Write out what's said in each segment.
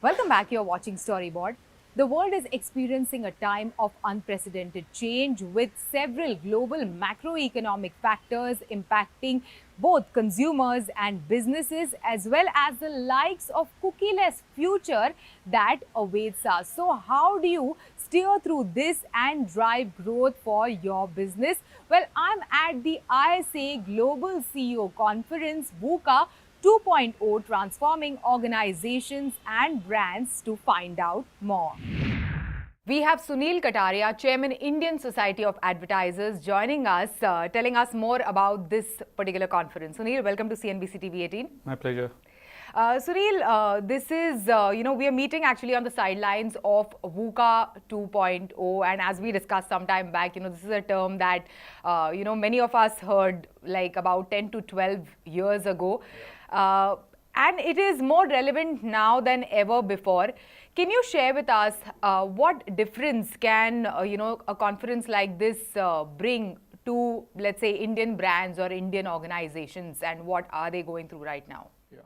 Welcome back. You're watching Storyboard. The world is experiencing a time of unprecedented change with several global macroeconomic factors impacting both consumers and businesses, as well as the likes of cookieless future that awaits us. So how do you steer through this and drive growth for your business? Well, I'm at the ISA Global CEO Conference, VUCA 2.0, transforming organizations and brands, to find out more. We have Sunil Kataria, Chairman, Indian Society of Advertisers, joining us, telling us more about this particular conference. Sunil, welcome to CNBC-TV18. My pleasure. Sunil, this is, we are meeting actually on the sidelines of VUCA 2.0, and as we discussed some time back, this is a term that, many of us heard like about 10 to 12 years ago. And it is more relevant now than ever before. Can you share with us what difference can, a conference like this bring to, let's say, Indian brands or Indian organizations, and what are they going through right now? Yeah.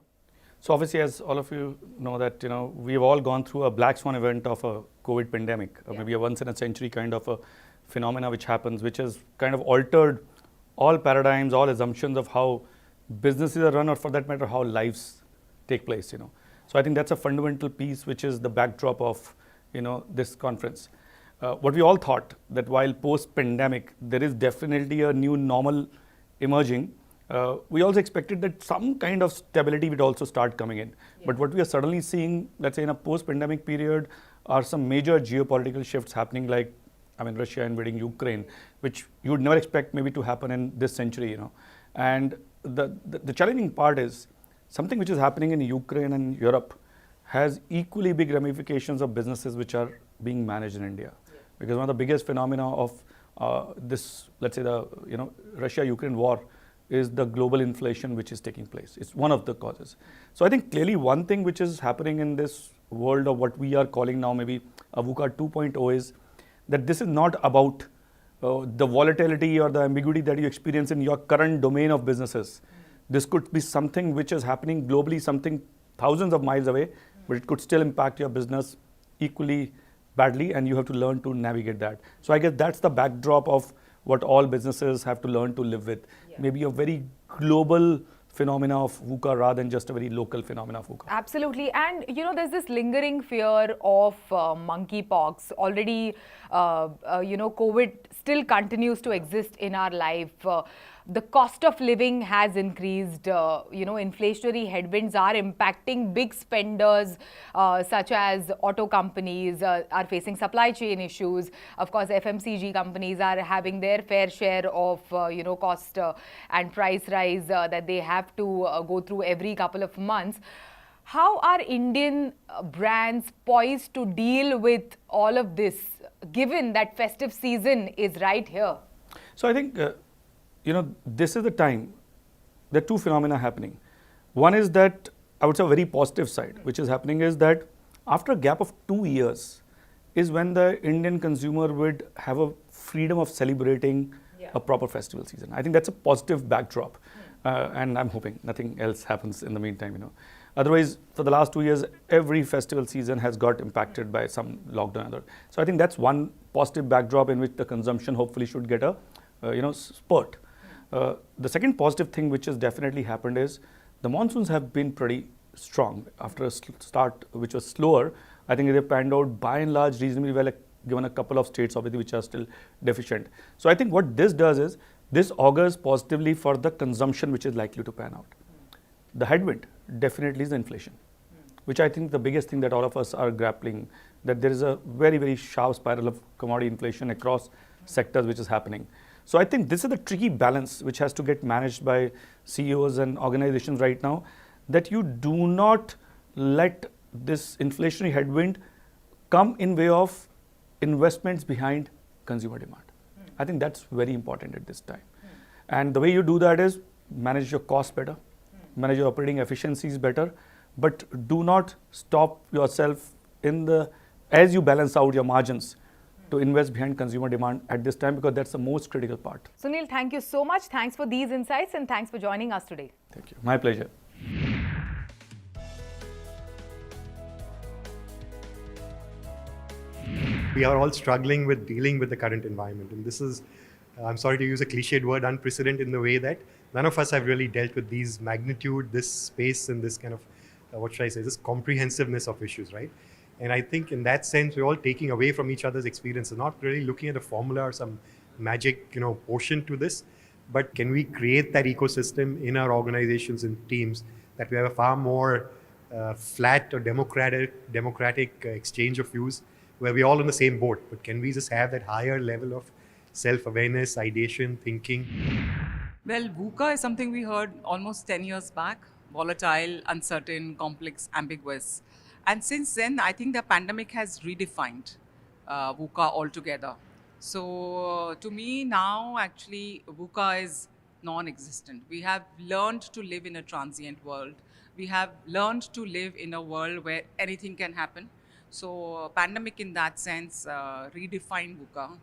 So obviously, as all of you know that, we've all gone through a black swan event of a COVID pandemic, maybe a once in a century kind of a phenomena which happens, which has kind of altered all paradigms, all assumptions of how businesses are run, or for that matter, how lives take place, So I think that's a fundamental piece, which is the backdrop of, this conference. What we all thought that while post-pandemic, there is definitely a new normal emerging, we also expected that some kind of stability would also start coming in. Yeah. But what we are suddenly seeing, let's say in a post-pandemic period, are some major geopolitical shifts happening, like, Russia invading Ukraine, which you would never expect maybe to happen in this century, And the challenging part is something which is happening in Ukraine and Europe has equally big ramifications of businesses which are being managed in India. Yeah. Because one of the biggest phenomena of this, let's say the Russia-Ukraine war, is the global inflation which is taking place. It's one of the causes. So I think clearly one thing which is happening in this world of what we are calling now maybe a VUCA 2.0 is that this is not about the volatility or the ambiguity that you experience in your current domain of businesses. This could be something which is happening globally, something thousands of miles away, but it could still impact your business equally badly, and you have to learn to navigate that. So I guess that's the backdrop of what all businesses have to learn to live with. Yeah. Maybe a very global phenomena of VUCA rather than just a very local phenomena of VUCA. Absolutely. And, there's this lingering fear of monkeypox. Already, COVID still continues to exist in our life. The cost of living has increased. Inflationary headwinds are impacting big spenders, such as auto companies are facing supply chain issues. Of course, FMCG companies are having their fair share of, cost and price rise that they have to go through every couple of months. How are Indian brands poised to deal with all of this, given that festive season is right here? So I think, this is the time, there are two phenomena happening. One is that, I would say a very positive side, which is happening is that after a gap of 2 years is when the Indian consumer would have a freedom of celebrating a proper festival season. I think that's a positive backdrop. And I'm hoping nothing else happens in the meantime, Otherwise, for the last 2 years, every festival season has got impacted by some lockdown or other. So I think that's one positive backdrop in which the consumption hopefully should get a, spurt. The second positive thing which has definitely happened is the monsoons have been pretty strong. After a start which was slower, I think they've panned out by and large reasonably well, given a couple of states obviously which are still deficient. So I think what this does is, this augurs positively for the consumption which is likely to pan out. The headwind definitely is the inflation, which I think the biggest thing that all of us are grappling, that there is a very, very sharp spiral of commodity inflation across sectors which is happening. So I think this is the tricky balance which has to get managed by CEOs and organizations right now, that you do not let this inflationary headwind come in way of investments behind consumer demand. I think that's very important at this time. And the way you do that is manage your costs better, manage your operating efficiencies better, but do not stop yourself as you balance out your margins to invest behind consumer demand at this time, because that's the most critical part. Sunil, thank you so much. Thanks for these insights and thanks for joining us today. Thank you. My pleasure. We are all struggling with dealing with the current environment. And this is, I'm sorry to use a cliched word, unprecedented, in the way that none of us have really dealt with these magnitude, this space, and this kind of, what should I say, this comprehensiveness of issues, right? And I think in that sense, we're all taking away from each other's experiences, not really looking at a formula or some magic, potion to this, but can we create that ecosystem in our organizations and teams that we have a far more flat or democratic exchange of views, where we're all on the same boat, but can we just have that higher level of self-awareness, ideation, thinking? Well, VUCA is something we heard almost 10 years back: volatile, uncertain, complex, ambiguous. And since then, I think the pandemic has redefined VUCA altogether. So to me now, actually, VUCA is non-existent. We have learned to live in a transient world. We have learned to live in a world where anything can happen. So pandemic in that sense redefined VUCA.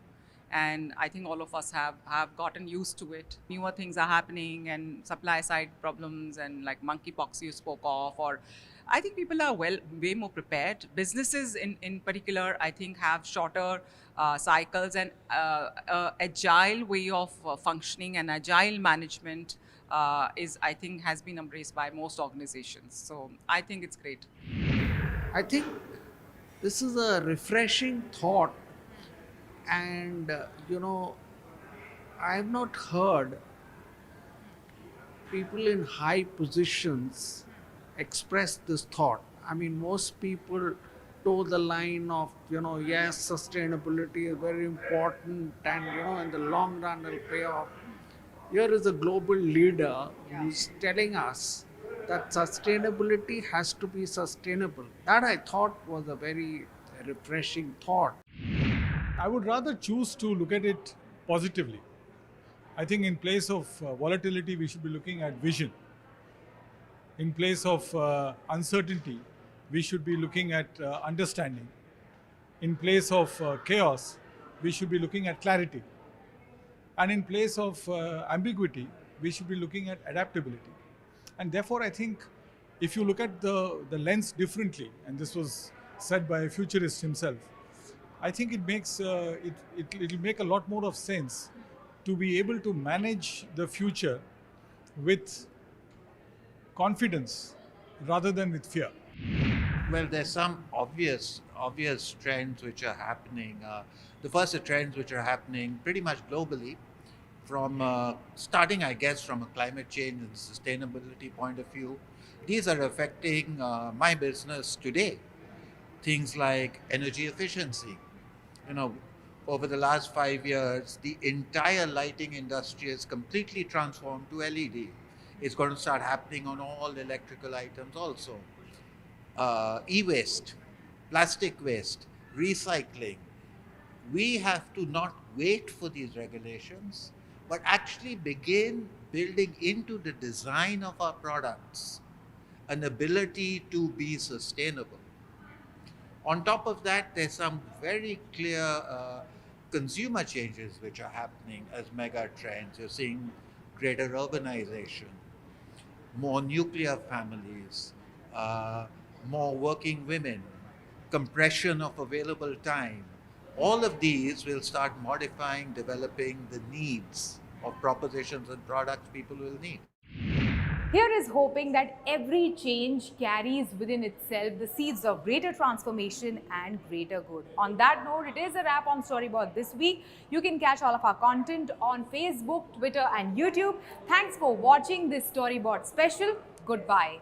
And I think all of us have gotten used to it. Newer things are happening, and supply side problems, and like monkeypox you spoke of, or I think people are way more prepared. Businesses in particular, I think, have shorter cycles and agile way of functioning, and agile management I think, has been embraced by most organizations. So I think it's great. I think this is a refreshing thought, and I have not heard people in high positions express this thought. I mean, most people toe the line of, yes, sustainability is very important, and in the long run it'll pay off. Here is a global leader who's telling us that sustainability has to be sustainable. That I thought was a very refreshing thought. I would rather choose to look at it positively. I think in place of volatility, we should be looking at vision. In place of uncertainty, we should be looking at understanding. In place of chaos, we should be looking at clarity. And in place of ambiguity, we should be looking at adaptability. And therefore, I think if you look at the lens differently, and this was said by a futurist himself, I think it makes it'll make a lot more of sense to be able to manage the future with confidence rather than with fear. Well, there's some obvious trends which are happening. The first are trends which are happening pretty much globally, from starting, I guess, from a climate change and sustainability point of view. These are affecting my business today. Things like energy efficiency. Over the last 5 years, the entire lighting industry is completely transformed to LED. It's going to start happening on all electrical items also. E-waste, plastic waste, recycling. We have to not wait for these regulations, but actually begin building into the design of our products an ability to be sustainable. On top of that, there's some very clear consumer changes which are happening as mega trends. You're seeing greater urbanization, more nuclear families, more working women, compression of available time. All of these will start modifying, developing the needs of propositions and products people will need. Here is hoping that every change carries within itself the seeds of greater transformation and greater good. On that note, it is a wrap on Storyboard this week. You can catch all of our content on Facebook, Twitter and YouTube. Thanks for watching this Storyboard special. Goodbye.